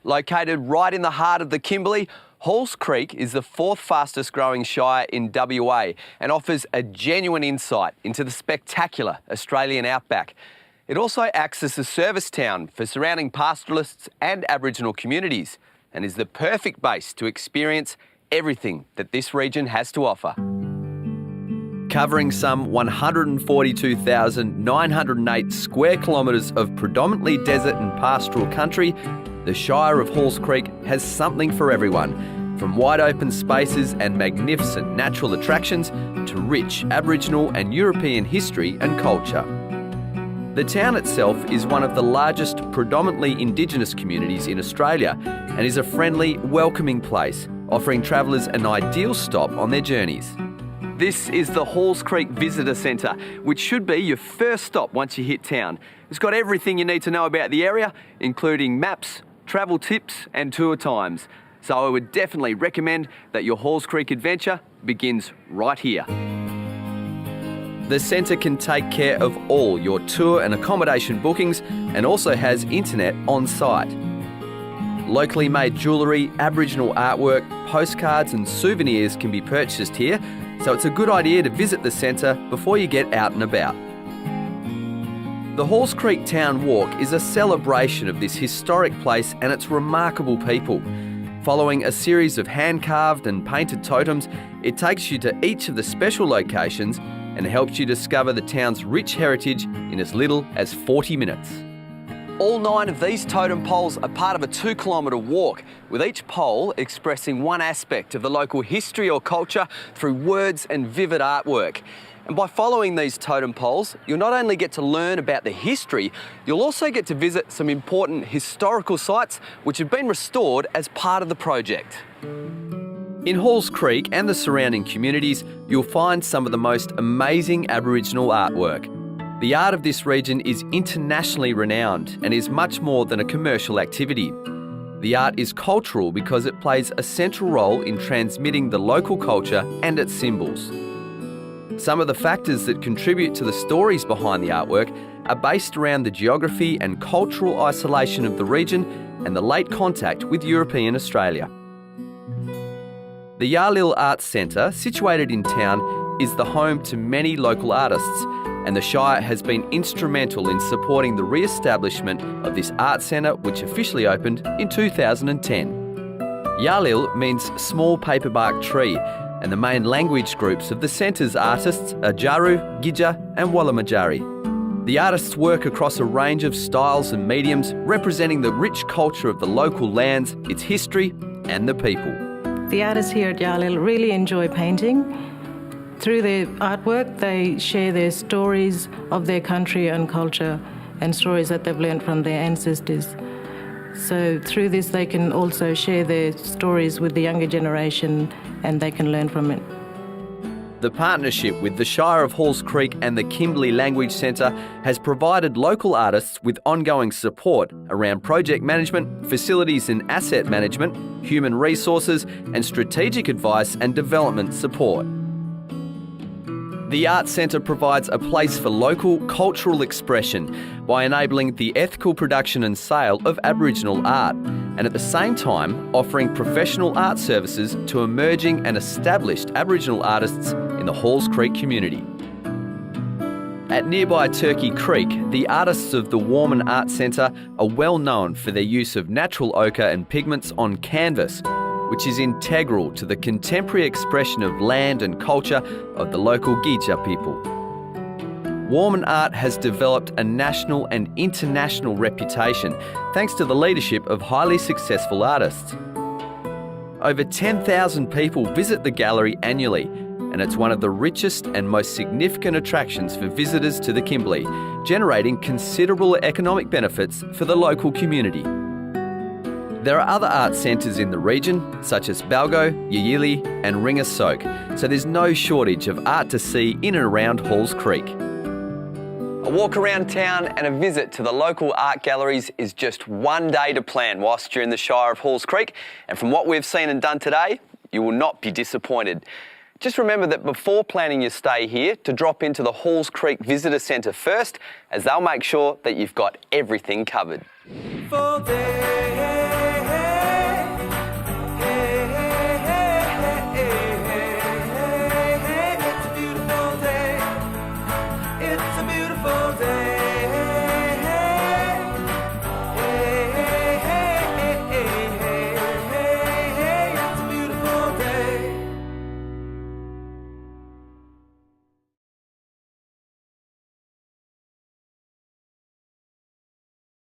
Located right in the heart of the Kimberley, Halls Creek is the 4th fastest growing shire in WA and offers a genuine insight into the spectacular Australian outback. It also acts as a service town for surrounding pastoralists and Aboriginal communities and is the perfect base to experience everything that this region has to offer. Covering some 142,908 square kilometres of predominantly desert and pastoral country, the Shire of Halls Creek has something for everyone, from wide open spaces and magnificent natural attractions to rich Aboriginal and European history and culture. The town itself is one of the largest predominantly Indigenous communities in Australia and is a friendly, welcoming place, offering travellers an ideal stop on their journeys. This is the Halls Creek Visitor Centre, which should be your first stop once you hit town. It's got everything you need to know about the area, including maps, travel tips and tour times. So I would definitely recommend that your Halls Creek adventure begins right here. The centre can take care of all your tour and accommodation bookings and also has internet on site. Locally made jewellery, Aboriginal artwork, postcards and souvenirs can be purchased here, so it's a good idea to visit the centre before you get out and about. The Halls Creek Town Walk is a celebration of this historic place and its remarkable people. Following a series of hand-carved and painted totems, it takes you to each of the special locations and helps you discover the town's rich heritage in as little as 40 minutes. All 9 of these totem poles are part of a 2-kilometre walk, with each pole expressing one aspect of the local history or culture through words and vivid artwork. And by following these totem poles, you'll not only get to learn about the history, you'll also get to visit some important historical sites which have been restored as part of the project. In Halls Creek and the surrounding communities, you'll find some of the most amazing Aboriginal artwork. The art of this region is internationally renowned and is much more than a commercial activity. The art is cultural because it plays a central role in transmitting the local culture and its symbols. Some of the factors that contribute to the stories behind the artwork are based around the geography and cultural isolation of the region and the late contact with European Australia. The Yarliyil Art Centre, situated in town, is the home to many local artists, and the Shire has been instrumental in supporting the re-establishment of this art centre, which officially opened in 2010. Yarliyil means small paperbark tree, and the main language groups of the centre's artists are Jaru, Gidja and Wallamajari. The artists work across a range of styles and mediums, representing the rich culture of the local lands, its history and the people. The artists here at Yarliyil really enjoy painting. Through their artwork, they share their stories of their country and culture and stories that they've learned from their ancestors. So through this, they can also share their stories with the younger generation and they can learn from it. The partnership with the Shire of Halls Creek and the Kimberley Language Centre has provided local artists with ongoing support around project management, facilities and asset management, human resources and strategic advice and development support. The Art Centre provides a place for local cultural expression by enabling the ethical production and sale of Aboriginal art and at the same time offering professional art services to emerging and established Aboriginal artists in the Halls Creek community. At nearby Turkey Creek, the artists of the Warmun Art Centre are well known for their use of natural ochre and pigments on canvas, which is integral to the contemporary expression of land and culture of the local Gidja people. Warmun art has developed a national and international reputation thanks to the leadership of highly successful artists. Over 10,000 people visit the gallery annually, and it's one of the richest and most significant attractions for visitors to the Kimberley, generating considerable economic benefits for the local community. There are other art centres in the region, such as Balgo, Yarliyil and Ringasoke, so there's no shortage of art to see in and around Halls Creek. A walk around town and a visit to the local art galleries is just one day to plan whilst you're in the Shire of Halls Creek, and from what we've seen and done today, you will not be disappointed. Just remember that before planning your stay here, to drop into the Halls Creek Visitor Centre first, as they'll make sure that you've got everything covered. a beautiful day.